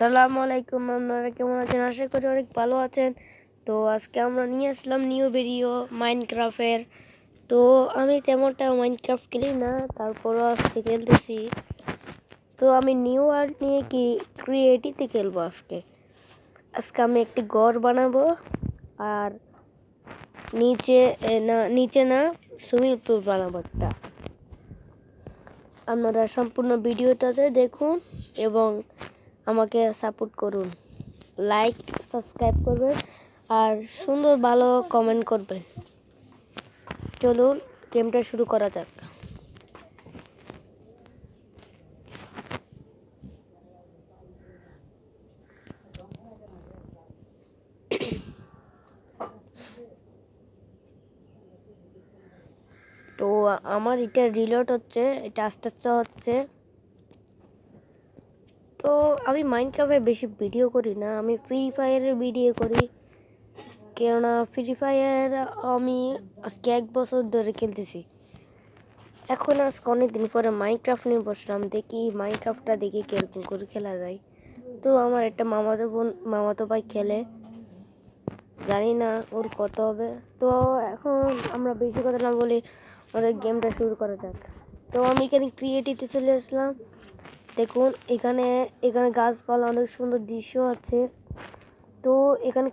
আসসালামু আলাইকুম। আপনারা কেমন আছেন? আশা করি অনেক ভালো আছেন। তো আজকে আমরা নিয়ে আসলাম নিউ ভিডিও মাইনক্রাফটের। তো আমি তেমনটা মাইনক্রাফট খেলি না, তারপরও আজকে খেলতেছি। তো আমি নিউ ওয়ার্ল্ড নিয়ে ক্রিয়েটিভে খেলবো আজকে। আমি একটি ঘর বানাবো আর নিচে না সুইমিং পুল বানাবো একটা। আপনারা সম্পূর্ণ ভিডিওটাতে দেখুন এবং আমাকে সাপোর্ট করুন, লাইক সাবস্ক্রাইব করবেন আর সুন্দর ভালো কমেন্ট করবেন। চলুন গেমটা শুরু করা যাক। তো আমার এটা রিলোড হচ্ছে, এটা আস্তে আস্তে হচ্ছে। তো আমি মাইনক্রাফটে বেশি ভিডিও করি না, আমি ফ্রি ফায়ারের ভিডিও করি। কেননা ফ্রি ফায়ার আমি আজকে 1 বছর ধরে খেলতেছি। এখন আজকে অনেকদিন পরে মাইনক্রাফট নিয়ে বসলাম, দেখি মাইনক্রাফটটা দেখি কিরকম করে খেলা যায়। তো আমার একটা মামাতো ভাই খেলে, জানি না ওর কত হবে। তো এখন আমরা বেশি কথা না বলে আমাদের গেমটা শুরু করা যাক। তো আমি এখানে ক্রিয়েটিভে চলে আসলাম। দেখুন এখানে গাছপালা অনেক সুন্দর দৃশ্য আছে। তো এখানে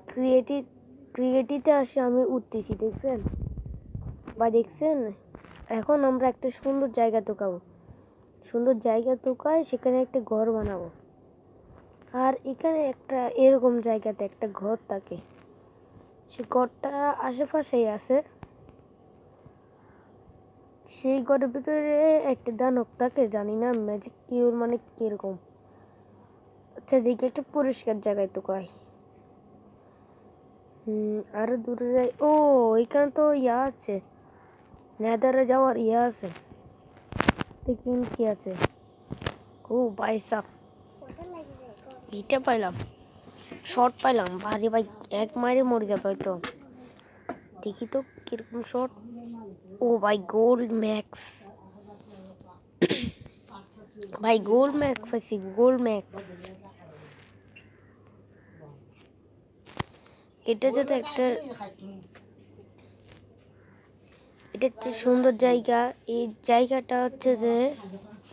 ক্রিয়েটিভে আসে আমি উঠতেছি, দেখছেন। এখন আমরা একটা সুন্দর জায়গা তোকায় সেখানে একটা ঘর বানাবো। আর এখানে একটা এরকম জায়গাতে একটা ঘর থাকে, সে ঘরটা আশেপাশেই আছে। সেই ঘরের ভিতরে একটা দানব থাকে, জানি না ম্যাজিক কিউর মানে কিরকম। আচ্ছা দেখি একটা পরিষ্কার জায়গায় তো কয়। আরো দূরে যাই। ও এখানে তো আছে, নেদারে যাওয়ার আছে। দেখুন কি আছে। ও ভাই সাপ, এটা পাইলাম, শর্ট পাইলাম ভারী ভাই, এক মারে মরে যাবে হয়তো। দেখি তো কিরকম শর্ট। ও ভাই গোল্ড ম্যাক্স, ভাই গোল্ড ম্যাক্স পাইছি, গোল্ড ম্যাক্স। এটা হচ্ছে একটা সুন্দর জায়গা। এই জায়গাটা হচ্ছে যে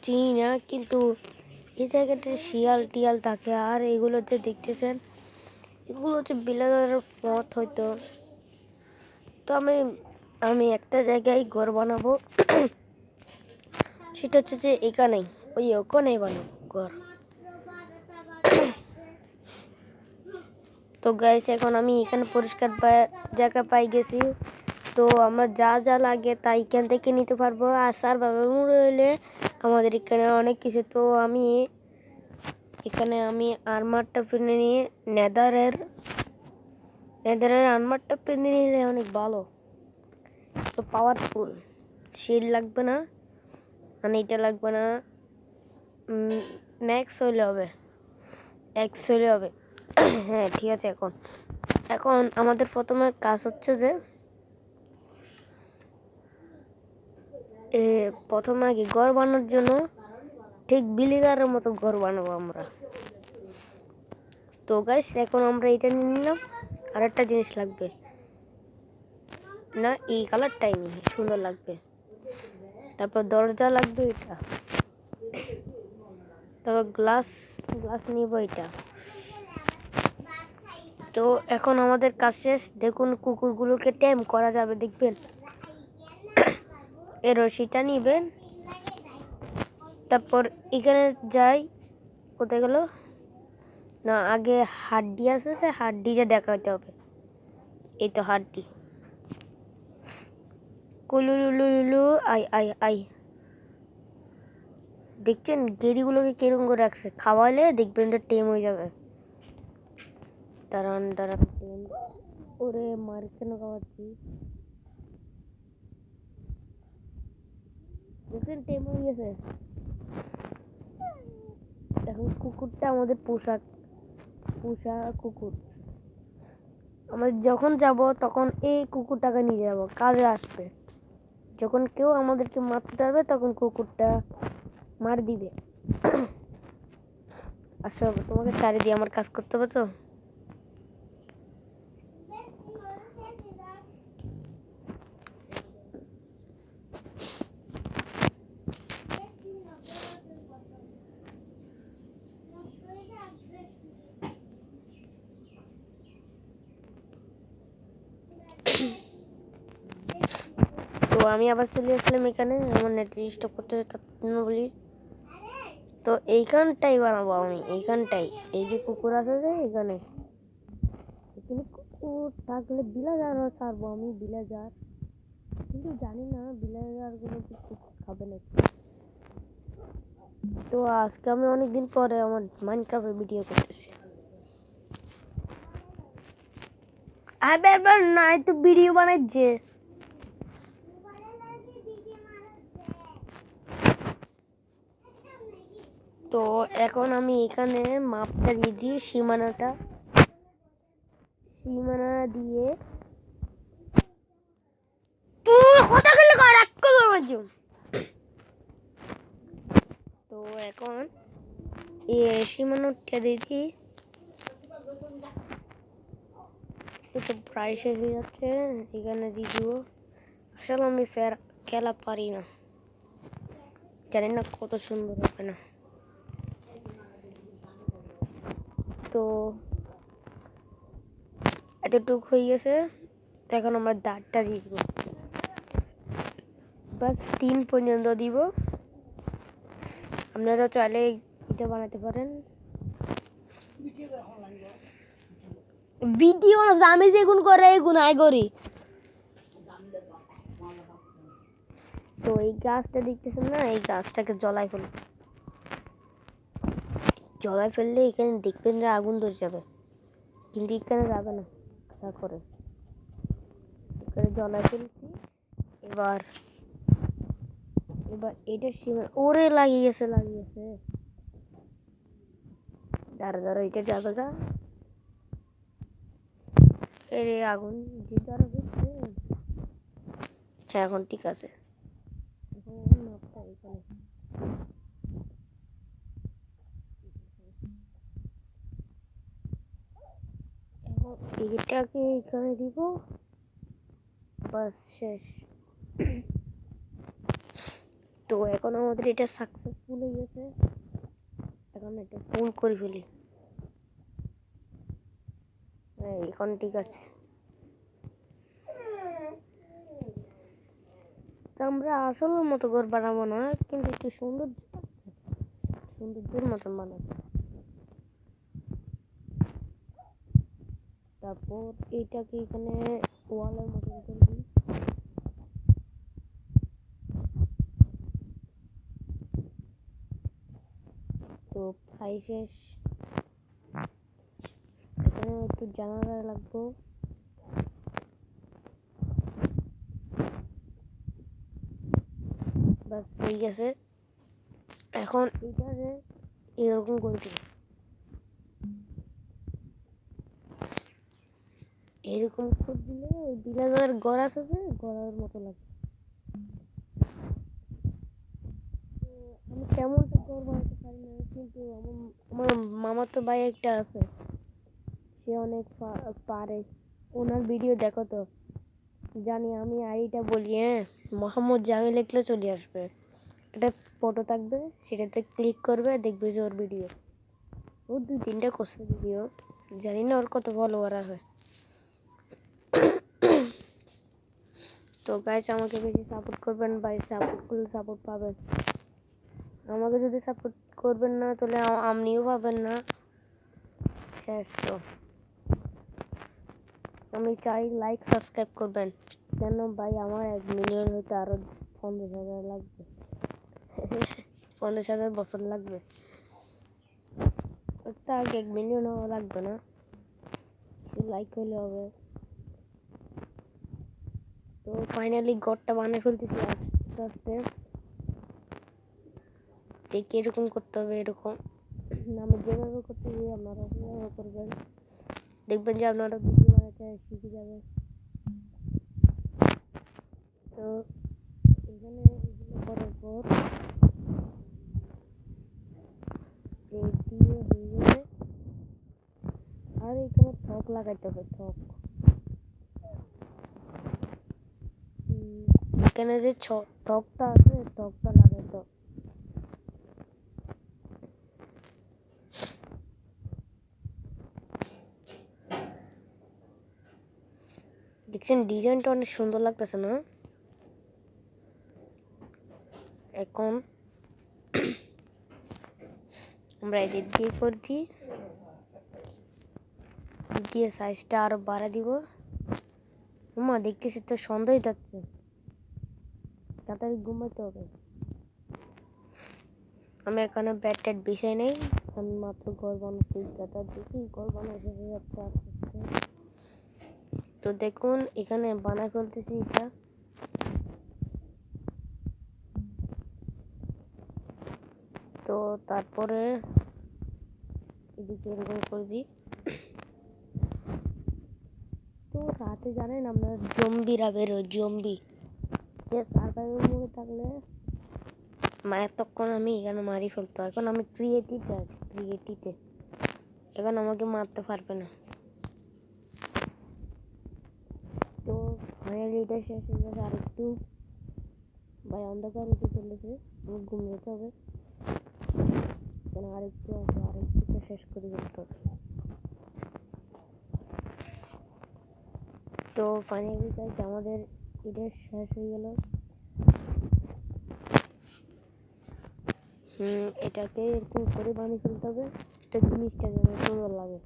চিনি না, কিন্তু এই জায়গাটা শিয়াল টিয়াল থাকে। আর এগুলো যে দেখতেছেন, এগুলো হচ্ছে বিলাদার পথ হয়তো। তো আমি একটা জায়গায় ঘর বানাবো, সেটা হচ্ছে যে এখানেই, ওখানেই বানাবো ঘর। তো গাইস এখন আমি এখানে পরিষ্কার জায়গা পাই গেছি। তো আমরা যা যা লাগে তা এখান থেকে নিতে পারবো। আর স্যার বাবা মুড়ে হইলে আমাদের এখানে অনেক কিছু। তো এখানে আমি আর্মারটা কিনে নিয়ে নেদারের আর্মারটা কিনে নিলে অনেক ভালো, তো পাওয়ারফুল। শিল্ড লাগবে না, মানে এটা লাগবে না, ম্যাক্স হইলে হবে, এক্স হইলে হবে। হ্যাঁ ঠিক আছে। এখন আমাদের প্রথমে কাজ হচ্ছে যে প্রথমে আগে ঘর বানানোর জন্য ঠিক বিলিগারের মতো ঘর বানাবো আমরা। তো গাইস এখন আমরা এটা নিয়ে নিলাম। আর একটা জিনিস লাগবে না, এই কালারটাই সুন্দর লাগবে। তারপর দরজা লাগবে এটা, তারপর গ্লাস নিব এটা। তো এখন আমাদের কাজ শেষ। দেখুন কুকুরগুলোকে ট্যাম করা যাবে, দেখবেন। এই রশিটা নিবেন, তারপর এখানে যাই, কোথায় গেল না, আগে হাড্ডি আছে, সে হাড্ডিটা দেখাতে হবে। এই তো হাড্ডি, কুলুলুলুলু আই আই আই। দেখছেন গেড়িগুলোকে কিরকম করে রাখছে, খাওয়ালে দেখবেন যে টেম হয়ে যাবে। দাঁড়ান টেম, ওরে মার কেন খাওয়াচ্ছি, দেখছেন টেম হয়ে গেছে। এখন কুকুরটা আমাদের পোষা কুকুর। আমরা যখন যাব তখন এই কুকুরটাকে নিয়ে যাব, কাজে আসবে। যখন কেউ আমাদেরকে মারতে যাবে তখন কুকুরটা মার দিবে। আসো তোমাকে ছাড়ি দিয়ে আমার কাজ করতে হবে তো। তো আমি আবার চলে আসলাম এখানে আমার নেট রিস্টোর করতে বলি। তো এইখানটাই বানাবো আমি, এইখানটাই। এই যে কুকুর আছে যে এখানে, এখানে কুকুর থাকলে বিলাজার ছাড়বো আমি, বিলাজার। কিন্তু জানি না বিলাজার গুলো কি কুকুর খাবে নাকি। তো আজকে আমি অনেকদিন পরে আমার মাইনক্রাফটের ভিডিও করতেছি। এবার নাই তো ভিডিও বানাইছে। তো এখন আমি এখানে মাপটা দিয়ে দিই, সীমানাটা দিয়ে তো এখন এই সীমানাটা দিয়ে দিই। তো প্রায় শেষ হয়ে যাচ্ছে, এখানে দিয়ে দিব। আসলে আমি ফের খেলা পারি না, জানি না কত সুন্দর হবে না। তো এতটুকু হয়ে গেছে, তো এখন আমরা দাঁতটা দিয়ে দিব, বাস 3 পর্যন্ত দিব। আপনারা চাইলে এটা বানাতে পারেন। ভিডিও আমি যেগুন করে এগুন আই করি। তো এই গাছটা দেখতেছেন না, এই গাছটাকে জ্বলাই ফেললে এখানে দেখবেন যে আগুন ধরে যাবে, কিন্তু এখানে যাবে না। করে এখানে জ্বলাই ফেলছি। এবার এটা সীমা ওরে লাগিয়ে গেছে দাঁড়া এটা যাবে গা। এর আগুন যে দ্বারা হচ্ছে। হ্যাঁ এখন ঠিক আছে। এখন মাপটা এখানে এটাকে এখানে দিব, বাস শেষ। তো এখন আমাদের এটা সাকসেসফুল হয়ে গেছে। এখন এটা ফুল করে ফেলি। এখন ঠিক আছে। আমরা আসলের মতো ঘর বানাবো না, কিন্তু একটু সৌন্দর্যের মতন বানাবো। তারপর এইটাকে এখানে ওয়ালের মতন করবি। তো প্রায় শেষ। এখানে একটু জানালা লাগবো। বাস হয়ে গেছে। এখন এটাকে এরকম করে দিই, এরকম করে দিলে ওই বিলাজার ঘর আছে যে ঘরের মতো লাগে। আমি তেমনটা ঘর বানাতে পারি না, কিন্তু আমার মামাতো ভাই একটা আছে, সে অনেক পারে। ওনার ভিডিও দেখো তো, জানি আমি আইডিটা বলি। মোহাম্মদ জামিল লিখলে চলে আসবে, একটা ফটো থাকবে, সেটাতে ক্লিক করবে, দেখবে যে ওর ভিডিও। ও 2-3টা করছে ভিডিও, জানি না ওর কত ফলোয়ার আছে। তো গাইস আমাকে বেশি সাপোর্ট করবেন ভাই, সাপোর্ট করলে সাপোর্ট পাবেন। আমাকে যদি সাপোর্ট করবেন না তাহলে আপনিও পাবেন না। শেষ। তো আমি চাই লাইক সাবস্ক্রাইব করবেন, কেন ভাই আমার 1 মিলিয়ন হইতে আরো 50,000 লাগবে। 50,000 বছর লাগবে, তার 1 মিলিয়ন লাগবে না, লাইক হইলে হবে। তো ফাইনালি ঘরটা বানিয়ে ফেলতেছি আস্তে আস্তে। দেখি এরকম করতে হবে, এরকম আমি যেভাবে করতেছি আপনারা সেভাবে করবেন, দেখবেন যে আপনারা ভিডিও বানাতে শিখে যাবে। তো এখানে এগুলো করার পর দিয়ে হয়ে গেলে আর এখানে থক লাগাইতে হবে, থক। এখানে যে থকটা আছে থকটা লাগাইতে হবে। দেখছেন ডিজাইনটা অনেক সুন্দর লাগতেছে না? এখন আমরা এডিট দিয়ে করে দিই, দিয়ে সাইজটা আরো বাড়া দিব। মা দেখতেছি তো সন্দেহ যাচ্ছে, তাড়াতাড়ি ঘুমাইতে হবে। আমি এখানে ব্যাট ট্যাট বিছাই নেই, আমি মাত্র ঘর বানাচ্ছি। দেখি ঘর বানানো হয়ে যাচ্ছে আস্তে আস্তে। তো দেখুন এখানে বানাই ফেলতেছি এটা। তো তারপরে এদিকে এরকম করে দিই। তো রাতে জানেন আপনার জম্বিরা বেরোয়, জম্বি। যে সার্ভাইভাল মোডে থাকলে এতক্ষণ আমি এখানে মারি ফেলতো। এখন আমি ক্রিয়েটিভে এখন আমাকে মারতে পারবে না। তো ফাইনালি এটা শেষ হয়ে গেছে। আরেকটু ভাই অন্ধকার উঠে চলেছে, আমি ঘুমিয়ে হবে। আরেকটু আছে, আরেকটুটা শেষ করে ফেলতে হবে। তো ফাইনালি গাইস আমাদের এটা শেষ হয়ে গেল। এটাকে এরকম করে বানিয়ে ফেলতে হবে, এটা জিনিসটা যেন সুন্দর লাগে।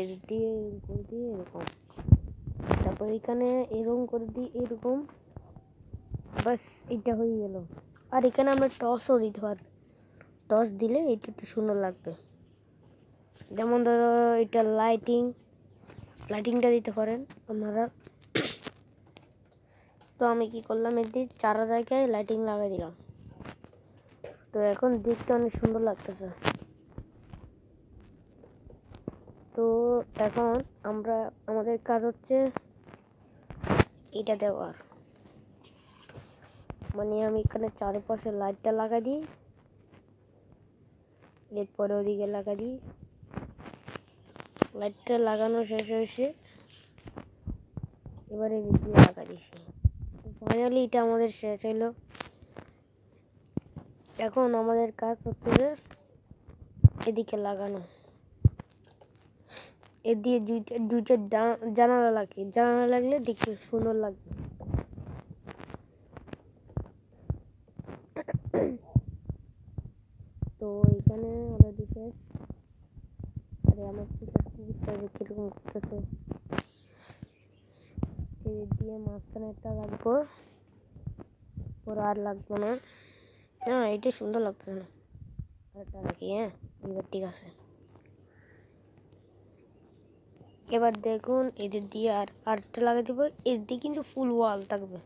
এদিক দিয়ে করে দিয়ে এরকম, তারপর এখানে এরকম করে দিই এরকম, বাস এটা হয়ে গেল। আর এখানে আমরা টসও দিতে পারবো, টস দিলে এটা একটু সুন্দর লাগবে। যেমন ধরো এটা লাইটিংটা দিতে পারেন আপনারা। তো আমি কি করলাম, এদিকে 4 জায়গায় লাইটিং লাগাই দিলাম। তো এখন দেখতে অনেক সুন্দর লাগতেছে। তো এখন আমাদের কাজ হচ্ছে এটা দেওয়ার, মানে আমি এখানে চারপাশে লাইটটা লাগাই দিই, এরপরে ওদিকে লাগাই দিই। লাইটটা লাগানো শেষ হয়েছে, এবারে এদিকে লাগাই দিছি। ফাইনালি এটা আমাদের শেষ হলো। এখন আমাদের কাজ হচ্ছে যে এদিকে লাগানো, এর দিয়ে দুইটা জানালা লাগলে দেখতে সুন্দর লাগবে। তো এখানে অলরেডি শেষ। আরে আমার কিরকম করতেছে, দিয়ে মাঝখানে একটা রাখবো, ওর আর লাগবো না। হ্যাঁ এটা সুন্দর লাগতেছে না, আরেকটা রাখি। হ্যাঁ এবার ঠিক আছে। এবার দেখুন এদের দিয়ে আরেকটা লাগিয়ে দেবো, এর দিয়ে কিন্তু ফুল ওয়াল থাকবে।